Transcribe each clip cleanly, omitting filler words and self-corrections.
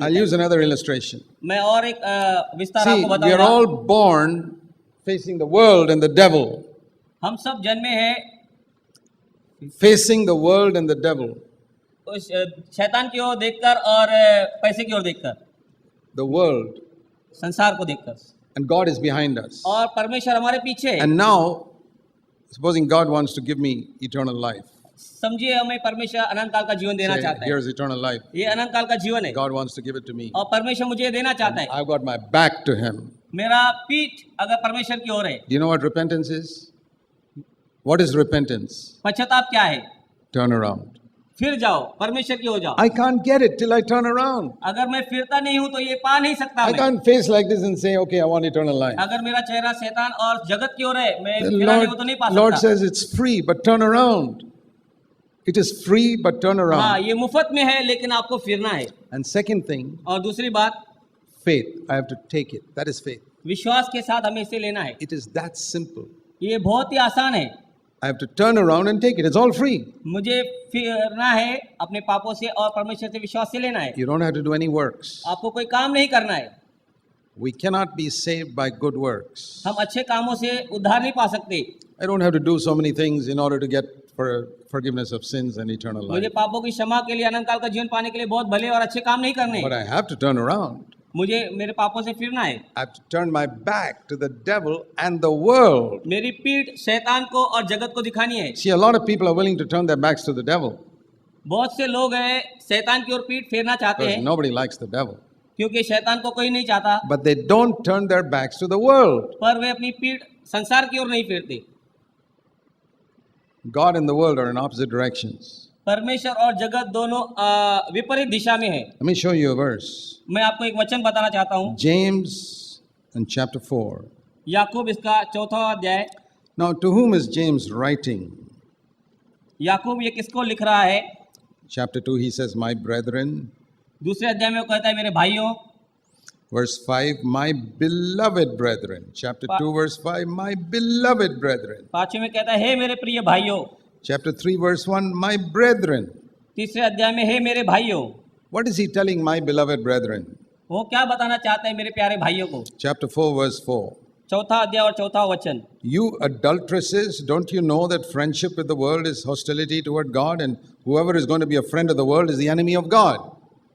देता I'll है। use another illustration. मैं और एक विस्तार See, आपको we are बताऊंगा। all born facing the world and the devil. हम सब जन्मे हैं Facing the world and the devil. उस शैतान की ओर देखकर और पैसे की ओर देखकर, The world. संसार को देखकर, And God is behind us. और परमेश्वर हमारे पीछे है। And now, supposing God wants to give me eternal life. समझिए हमें परमेश्वर अनंत काल का जीवन देना Say, चाहता है। here's eternal life. ये अनंत काल का जीवन है God wants to give it to me. और परमेश्वर मुझे ये देना चाहता है। I've got my back to Him. मेरा पीठ अगर परमेश्वर की ओर है। Do you know what repentance is? What is repentance? पश्चाताप क्या है? Turn around. फिर जाओ, परमेश्वर की ओर जाओ। I can't get it till I turn around. अगर मैं फिरता नहीं हूँ तो ये पा नहीं सकता I मैं। can't face like this and say, okay, I want eternal life. अगर मेरा चेहरा शैतान और जगत की ओर है, मैं The फिरा नहीं हूँ तो नहीं पा Lord सकता। says it's free, but turn around. It is free, but turn हाँ, around. ये मुफ्त में है लेकिन आपको फिरना है। And second thing, और दूसरी बात, faith. I have to take it. That is faith. विश्वास के साथ हमें इसे लेना है। It is that simple. ये बहुत ही आसान है। I have to turn around and take it. It's all free. मुझे फिरना है अपने पापों से और परमेश्वर से विश्वास से लेना है। You don't have to do any works. आपको कोई काम नहीं करना है। We cannot be saved by good works. हम अच्छे कामों से उद्धार नहीं पा सकते। I don't have to do so many things in order to get forgiveness of sins and eternal life. मुझे पापों की क्षमा के लिए, अनंत काल का जीवन पाने के लिए बहुत भले और अच्छे काम नहीं करने। But I have to turn around. मुझे मेरे पापों से फिरना है। I have to turn my back to the devil and the world. मेरी पीठ शैतान को और जगत को दिखानी है। See, a lot of people are willing to turn their backs to the devil. बहुत से लोग हैं शैतान की ओर पीठ फेरना चाहते Because हैं, nobody likes the devil. क्योंकि शैतान को कोई नहीं चाहता, But they don't turn their backs to the world. पर वे अपनी पीठ संसार की ओर नहीं फेरते। God and the world are in opposite directions. परमेश्वर और जगत दोनों विपरीत दिशा में है। Let me show you a verse. मैं आपको एक वचन बताना चाहता हूँ। James in chapter 4. याकूब इसका 4वां अध्याय। Now, to whom is James writing? याकूब ये किसको लिख रहा है? Chapter 2, he says, my brethren. दूसरे अध्याय में वो कहता है मेरे भाइयों। Verse 5, my beloved brethren. Chapter 2, verse 5, my beloved brethren. 5वें में कहता है हे मेरे प्रिय भाइयों। Chapter 3, verse 1, my brethren. तीसरे अध्याय में हे मेरे भाइयों। What is he telling my beloved brethren? वो क्या बताना चाहता है मेरे प्यारे भाइयों को? Chapter 4, verse 4. 4वां अध्याय और 4वां वचन। You adulteresses, don't you know that friendship with the world is hostility toward God, and whoever is going to be a friend of the world is the enemy of God?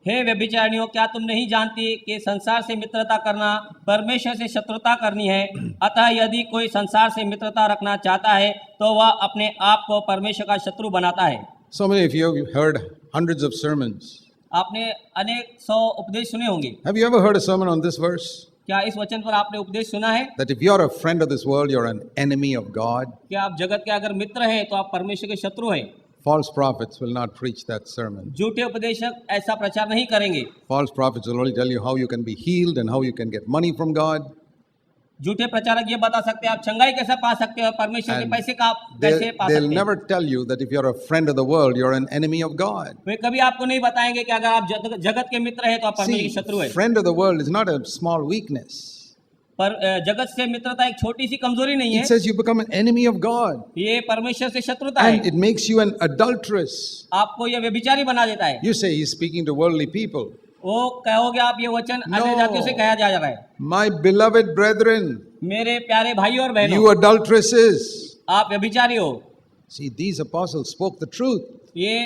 हे व्यभिचारिणियों, क्या तुम नहीं जानती कि संसार से मित्रता करना परमेश्वर से शत्रुता करनी है? अतः यदि कोई संसार से मित्रता रखना चाहता है तो वह अपने आप को परमेश्वर का शत्रु बनाता है। So many of you have heard hundreds of sermons. आपने अनेक 100 उपदेश सुने होंगे। Have you ever heard a sermon on this verse? क्या इस वचन पर आपने उपदेश सुना है? That if you're a friend of this world, you're an enemy of God. कि आप जगत के अगर मित्र हैं तो आप परमेश्वर के शत्रु हैं। False prophets will not preach that sermon. झूठे उपदेशक ऐसा प्रचार नहीं करेंगे। False prophets will only tell you how you can be healed and how you can get money from God. झूठे प्रचारक ये बता सकते हैं आप चंगाई कैसे पा सकते हो और परमेश्वर के And पैसे का आप कैसे पा They'll सकते हैं। never tell you that if you're a friend of the world, you're an enemy of God. वे कभी आपको नहीं बताएंगे कि अगर आप जगत के मित्र हैं तो आप परमेश्वर के See, शत्रु हैं। friend of the world is not a small weakness. पर जगत से मित्रता एक छोटी सी कमजोरी नहीं It है। says you become an enemy of God. ये परमेश्वर से शत्रुता And है। it makes you an adulteress. आपको ये व्यभिचारी बना देता है। You say he's speaking to worldly people. वो कहोगे आप ये वचन अन्य जातियों से कहा जा रहा है। My beloved brethren, मेरे प्यारे भाइयों और you बहनों, adulteresses. आप व्यभिचारी हो। See, these apostles spoke the truth. ये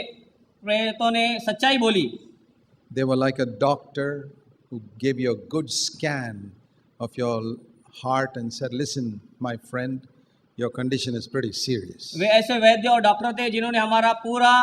प्रेरितों ने सच्चाई बोली। They were like a doctor who gave you a good scan of your heart and said, listen, my friend, your condition is pretty serious. वे ऐसे वैद्य और डॉक्टर थे जिन्होंने हमारा पूरा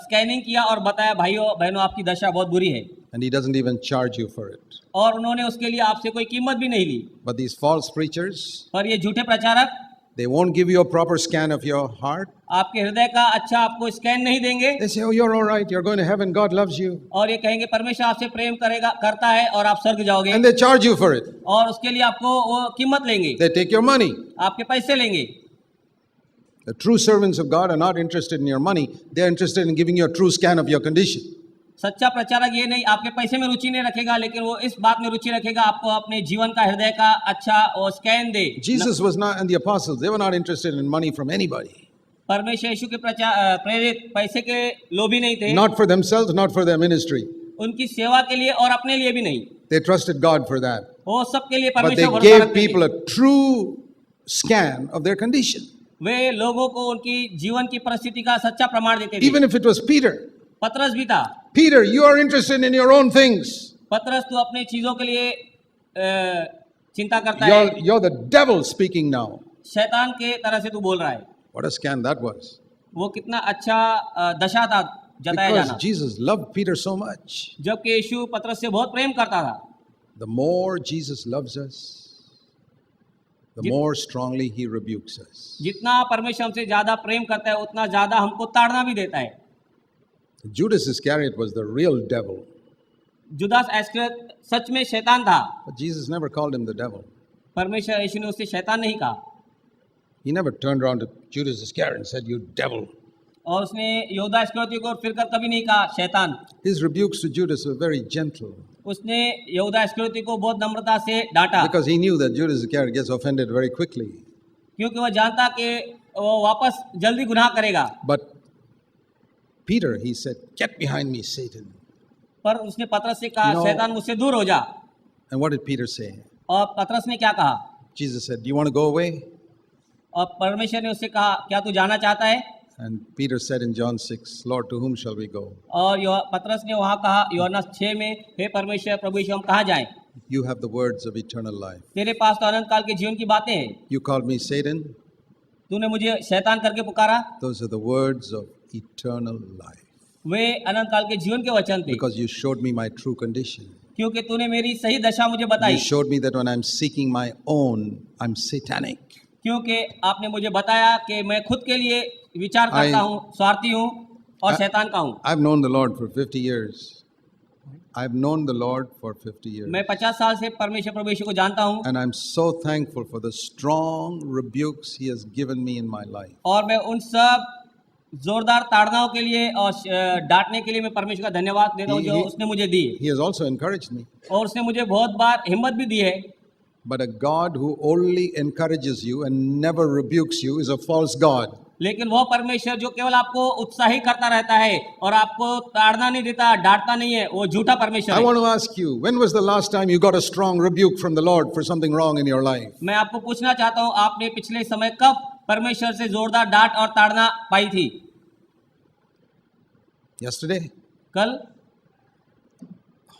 स्कैनिंग किया और बताया भाइयों बहनों आपकी दशा बहुत बुरी है। And he doesn't even charge you for it. और उन्होंने उसके लिए आपसे कोई कीमत भी नहीं ली। But these false preachers, पर ये झूठे प्रचारक they won't give you a proper scan of your heart. आपके हृदय का अच्छा आपको स्कैन नहीं देंगे They say, oh, you're all right. You're going to heaven. God loves you. और ये कहेंगे परमेश्वर आपसे प्रेम करता है और आप स्वर्ग जाओगे। And they charge you for it. और उसके लिए आपको वो कीमत लेंगे, They take your money. आपके पैसे लेंगे। The true servants of God are not interested in your money. They're interested in giving you a true scan of your condition. सच्चा प्रचारक ये नहीं आपके पैसे में रुचि नहीं रखेगा, लेकिन वो इस बात में रुचि रखेगा आपको अपने जीवन का हृदय का अच्छा और scan they. Jesus was not, and the apostles, they were not interested in money from anybody. परमेश्वर यीशु के प्रेरित पैसे के लोभी नहीं थे। Not for themselves, not for their ministry. उनकी सेवा के लिए और अपने लिए भी नहीं, They trusted God for that. वो सबके लिए But they परमेश्वर भरोसा gave रखते थे। people a true scan of their condition. वे लोगों को उनकी जीवन की परिस्थिति का सच्चा प्रमाण देते थे। Even if it was Peter. पतरस भी था। Peter, you are interested in your own things. पतरस तू अपने चीजों के लिए चिंता करता है, You're the devil speaking now. शैतान के तरह से तू बोल रहा है। What a scan that was. वो कितना अच्छा दशा था जताया Because जाना, Jesus loved Peter so much. जबकि यीशु पतरस से बहुत प्रेम करता था। The more Jesus loves us, the more strongly he rebukes us. जितना परमेश्वर हमसे ज्यादा प्रेम करता है उतना ज्यादा हमको ताड़ना भी देता है। Judas Iscariot was the real devil. Judas इस्करियोत सच में शैतान था, But Jesus never called him the devil. परमेश्वर यीशु ने उससे शैतान नहीं कहा, He never turned around to Judas Iscariot and said, "You devil." और उसने यहूदा इस्करियोती को फिर कर कभी नहीं कहा शैतान। His rebukes to Judas were very gentle उसने यहूदा इस्करियोती को बहुत नम्रता से डांटा, because he knew that Judas Iscariot gets offended very quickly. क्योंकि वह जानता कि वो वापस जल्दी गुनाह करेगा। But Peter, he said, "Get behind me, Satan." पर उसने पतरस से कहा, No. शैतान मुझसे दूर हो जा। And what did Peter say? और पतरस ने क्या कहा? Jesus said, "Do you want to go away?" और परमेश्वर ने उससे कहा, क्या तू जाना चाहता है? And Peter said in John 6, "Lord, to whom shall we go? और पतरस ने वहाँ कहा यूहन्ना 6 में, हे परमेश्वर प्रभु यीशु हम कहाँ जाएं? You have the words of eternal life." तेरे पास तो अनंत काल के जीवन की बातें हैं। You called me Satan. तूने मुझे शैतान करके पुकारा, Those are the words of eternal life. वे अनंत काल के जीवन के वचन थे, Because you showed me my true condition. क्योंकि तूने मेरी सही दशा मुझे You बताई, showed me that when I'm seeking my own, I'm satanic. क्योंकि आपने मुझे बताया कि मैं खुद के लिए विचार करता हूँ, स्वार्थी हूँ और शैतान का हूँ। I've known the Lord for 50 years. I've known the Lord for 50 years. मैं 50 साल से परमेश्वर प्रभु यीशु को जानता हूँ, And I'm so thankful for the strong rebukes He has given me in my life. और मैं उन सब जोरदार ताड़नाओं के लिए और डांटने के लिए मैं परमेश्वर का धन्यवाद देता हूँ जो उसने मुझे दी, He has also encouraged me. और उसने मुझे बहुत बार हिम्मत भी दी है। But a God who only encourages you and never rebukes you is a false God. लेकिन वो परमेश्वर जो केवल आपको उत्साही करता रहता है और आपको ताड़ना नहीं देता, डांटता नहीं है, वो झूठा परमेश्वर I है। want to ask you, when was the last time you got a strong rebuke from the Lord for something wrong in your life? मैं आपको पूछना चाहता हूँ, आपने पिछले समय कब परमेश्वर से जोरदार डांट और ताड़ना पाई थी? Yesterday? कल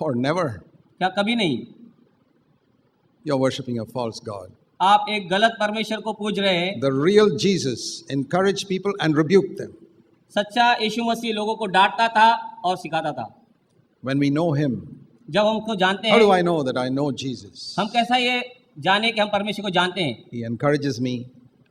Or never? क्या कभी नहीं? You're worshiping a false God. आप एक गलत परमेश्वर को पूज रहे हैं। The real Jesus encouraged people and rebuked them. सच्चा यीशु मसीह लोगों को डांटता था और सिखाता था। When we know Him, जब हम उसको जानते how do हैं, I know that I know Jesus? हम कैसा ये जाने कि हम परमेश्वर को जानते हैं? He encourages me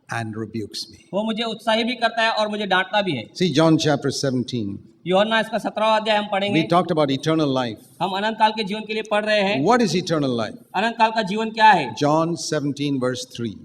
and rebukes me. वो मुझे उत्साही भी करता है और मुझे डांटता भी है। See John chapter 17. यूहन्ना इसका 17वां अध्याय हम पढ़ेंगे। We talked about eternal life. हम अनंत काल के जीवन के लिए पढ़ रहे हैं। What is eternal life? अनंत काल का जीवन क्या है? John 17 verse 3.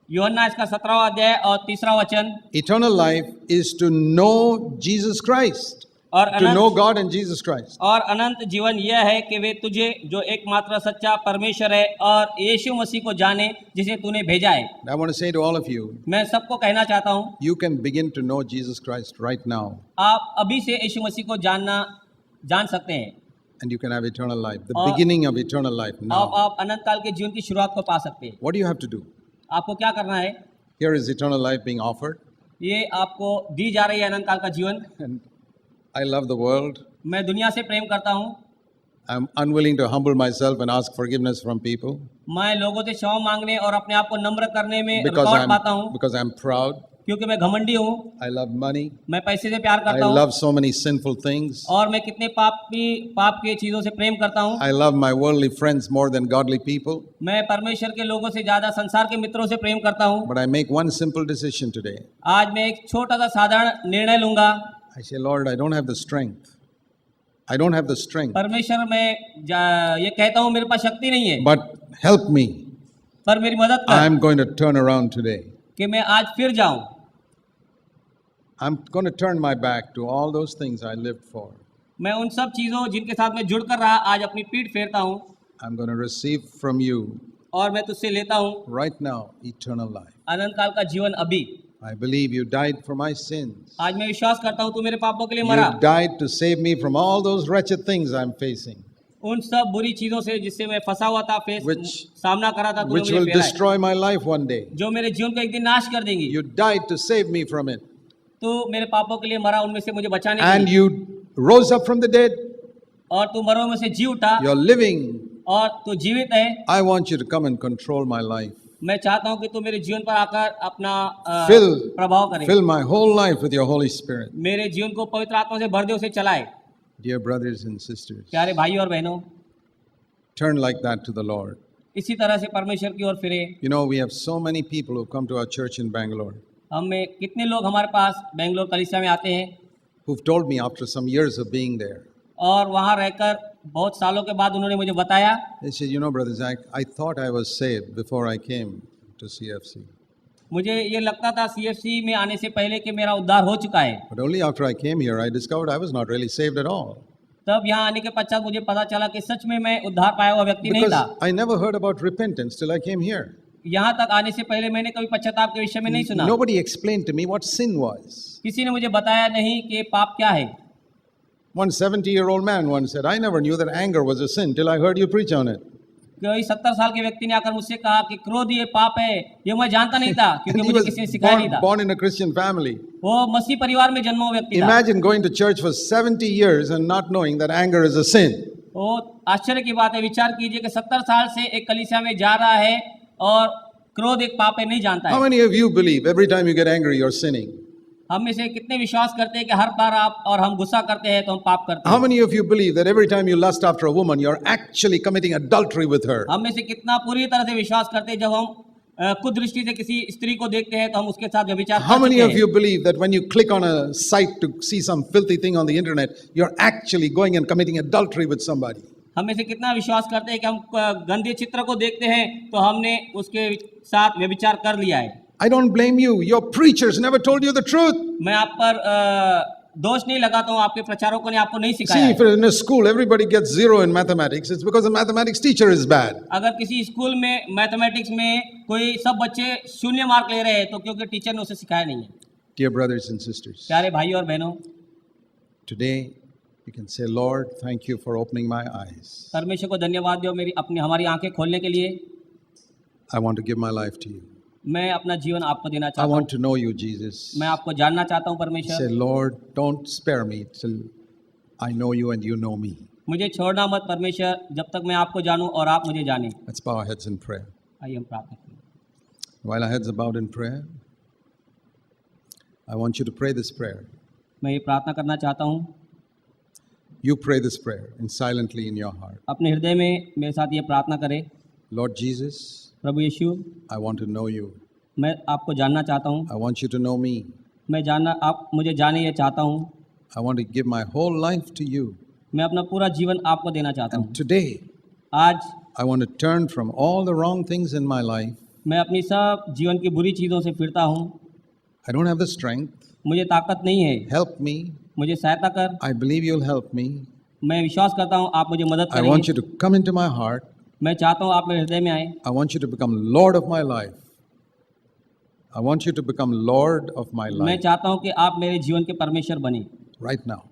यूहन्ना इसका 17वां अध्याय और 3रा वचन। Eternal life is to know Jesus Christ. और To know Anant God and Jesus Christ. और अनंत जीवन यह है कि वे तुझे जो एकमात्र सच्चा परमेश्वर है और यीशु मसीह को जाने जिसे तूने भेजा है। I want to say to all of you, मैं सबको कहना चाहता हूँ, you can begin to know Jesus Christ right now आप अभी से यीशु मसीह को जान सकते हैं। and you can have eternal life. The और beginning of eternal life now. आप अनंत काल के जीवन की शुरुआत को पा सकते हैं। What do you have to do? आपको क्या करना है? Here is eternal life being offered. ये आपको दी जा रही है अनंत काल का जीवन। And I love the world. मैं दुनिया से प्रेम करता हूँ। I'm unwilling to humble myself and ask forgiveness from people मैं लोगों से क्षमा मांगने और अपने आप को नम्र करने में because रुकावट पाता हूँ, because I'm proud. क्योंकि मैं घमंडी हूँ। I love money. मैं पैसे से प्यार I करता हूँ love so many sinful things. और मैं कितने पाप के चीजों से प्रेम करता हूँ। I love my worldly friends more than godly people. मैं परमेश्वर के लोगों से ज्यादा संसार के मित्रों से प्रेम करता हूँ। But I make one simple decision today. आज मैं एक छोटा सा साधारण निर्णय लूंगा। I say, Lord, I don't have the strength. I don't have the strength. परमेश्वर मैं ये कहता हूँ मेरे पास शक्ति नहीं है, But help me. पर मेरी मदद कर I'm going to turn around today. कि मैं आज फिर जाऊं। I'm going to turn my back to all those things I lived for. मैं उन सब चीजों जिनके साथ मैं जुड़ कर रहा आज अपनी पीठ फेरता हूँ I'm going to receive from you और मैं तुझसे लेता हूँ right now eternal life. अनंत काल का जीवन अभी। I believe you died for my sins. आज मैं विश्वास करता हूँ तू मेरे पापों के लिए मरा, You died to save me from all those wretched things I'm facing, उन सब बुरी चीजों से जिससे मैं फंसा हुआ था, सामना करा था, तूने which मुझे will फेरा है, destroy my life one day. जो मेरे जीवन को एक दिन नाश कर देंगी। You died to save me from it. तू मेरे पापों के लिए मरा, उनमें से मुझे बचाने के And लिए, you rose up from the dead. और तू मरों में से जी उठा, You're living. और तू जीवित है। I want you to come and control my life. मैं चाहता हूँ कि तू मेरे जीवन पर आकर अपना प्रभाव करे, Fill my whole life with your Holy Spirit. मेरे जीवन को पवित्र आत्मा से भर दे, उसे चलाए। Dear brothers and sisters, प्यारे भाई और बहनों, turn like that to the Lord. इसी तरह से परमेश्वर की ओर फिरे। You know, we have so many people who come to our church in Bangalore हम में कितने लोग हमारे पास बेंगलोर कलीसिया में आते हैं, who've told me after some years of being there, और वहाँ रहकर बहुत सालों के बाद उन्होंने मुझे बताया, they said, you know, Brother Zach, I thought I was saved before I came to CFC. मुझे ये लगता था CFC में आने से पहले कि मेरा उद्धार हो चुका है, But only after I came here, I discovered I was not really saved at all. तब यहाँ आने के पश्चात मुझे पता चला कि सच में मैं उद्धार पाया हुआ व्यक्ति नहीं था। Because I never heard about repentance till I came here. यहाँ तक आने से पहले मैंने कभी पश्चाताप के विषय में नहीं सुना। Nobody explained to me what sin was. किसी ने मुझे बताया नहीं कि पाप क्या है। One 70-year-old man once said, I never knew that anger was a sin till I heard you preach on it. कोई 70 साल के व्यक्ति ने आकर मुझसे कहा कि क्रोध ये पाप है, ये मैं जानता नहीं था, क्योंकि And he मुझे किसी ने सिखाया नहीं was था। born in a Christian family. वो मसीह परिवार में जन्मा हुआ व्यक्ति था। Imagine going to church for 70 years and not knowing that anger is a sin. वो आश्चर्य की बात है, विचार कीजिए कि 70 साल से एक कलीसिया में जा रहा है और क्रोध एक पाप है, नहीं जानता How है। many of you believe every time you get angry, you're sinning? हम में से कितने विश्वास करते हैं कि हर बार आप और हम गुस्सा करते हैं तो हम पाप करते How हैं? many of you believe that every time you lust after a woman, you're actually committing adultery with her? हम में से कितना पूरी तरह से विश्वास करते हैं जब हम कुदृष्टि से किसी स्त्री को देखते हैं तो हम उसके साथ व्यभिचार How कर many चुके of हैं? you believe that when you click on a site to see some filthy thing on the internet, you're actually going and committing adultery with somebody? हम में से कितना विश्वास करते हैं कि हम गंदे चित्र को देखते हैं तो हमने उसके साथ व्यभिचार कर लिया है? I don't blame you. Your preachers never told you the truth. मैं आप पर दोष नहीं लगाता हूँ, आपके प्रचारकों ने आपको नहीं सिखाया See, है। if in a school everybody gets 0 in mathematics, it's because the mathematics teacher is bad. अगर किसी स्कूल में मैथमेटिक्स में कोई सब बच्चे 0 मार्क ले रहे हैं तो क्योंकि टीचर ने उसे सिखाया नहीं है। Dear brothers and sisters, प्यारे भाई और बहनों, today you can say, Lord, thank you for opening my eyes. परमेश्वर को धन्यवाद दो हमारी आंखें खोलने के लिए। I want to give my life to you. मैं अपना जीवन आपको देना I चाहता want हूँ, to know you, Jesus. मैं आपको जानना चाहता हूँ Say, परमेश्वर। Lord, don't spare me till I know you and you know me. मुझे छोड़ना मत परमेश्वर, जब तक मैं आपको जानूं और आप मुझे जानें। Let's bow our heads in prayer. आइए हम प्रार्थना करें। While our heads are bowed in prayer, I want you to pray this prayer. मैं ये प्रार्थना करना चाहता हूँ, You pray this prayer and silently in your heart. अपने हृदय में मेरे साथ ये प्रार्थना करें। Lord Jesus, Prabhu Yeshu, I want to know you. मैं आपको जानना चाहता हूँ, I want you to know me. आप मुझे जाने ये चाहता हूँ। I want to give my whole life to you. मैं अपना पूरा जीवन आपको देना चाहता हूँ। And today, आज I want to turn from all the wrong things in my life. मैं अपनी सब जीवन की बुरी चीज़ों से फिरता हूँ। I don't have the strength. मुझे ताकत नहीं है, Help me. मुझे सहायता कर। I believe you'll help me. मैं विश्वास करता हूँ आप मुझे मदद I want you करेंगे। to come into my heart. मैं चाहता हूँ आप मेरे हृदय में आए। I want you to become Lord of my life. I want you to become Lord of my मैं life चाहता हूँ कि आप मेरे जीवन के परमेश्वर बने right now.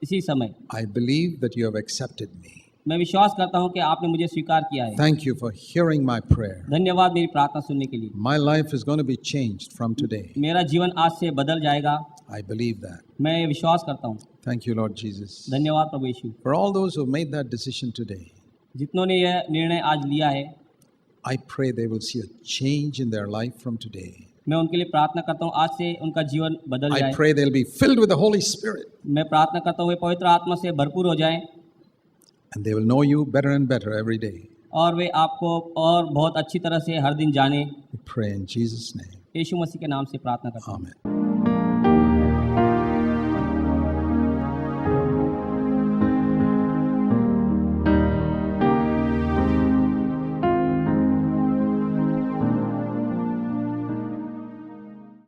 इसी समय। I believe that you have accepted me. मैं विश्वास करता हूँ कि आपने मुझे स्वीकार किया है। Thank you for hearing my prayer. धन्यवाद मेरी प्रार्थना सुनने के लिए। My life is going to be changed from today. मेरा जीवन आज से बदल जाएगा, I believe that. मैं ये विश्वास करता हूँ। Thank you, Lord Jesus. धन्यवाद प्रभु यीशु। For all those who made that decision today, जितनों ने यह निर्णय आज लिया है, I pray they will see a change in their life from today. मैं उनके लिए प्रार्थना करता हूँ आज से उनका जीवन बदल I जाए। pray they'll be filled with the Holy Spirit मैं प्रार्थना करता हूँ वे पवित्र आत्मा से भरपूर हो जाएं and they will know you better and better every day. और वे आपको और बहुत अच्छी तरह से हर दिन जाने। We pray in Jesus' name. यीशु मसीह के नाम से प्रार्थना करता हूँ। Amen.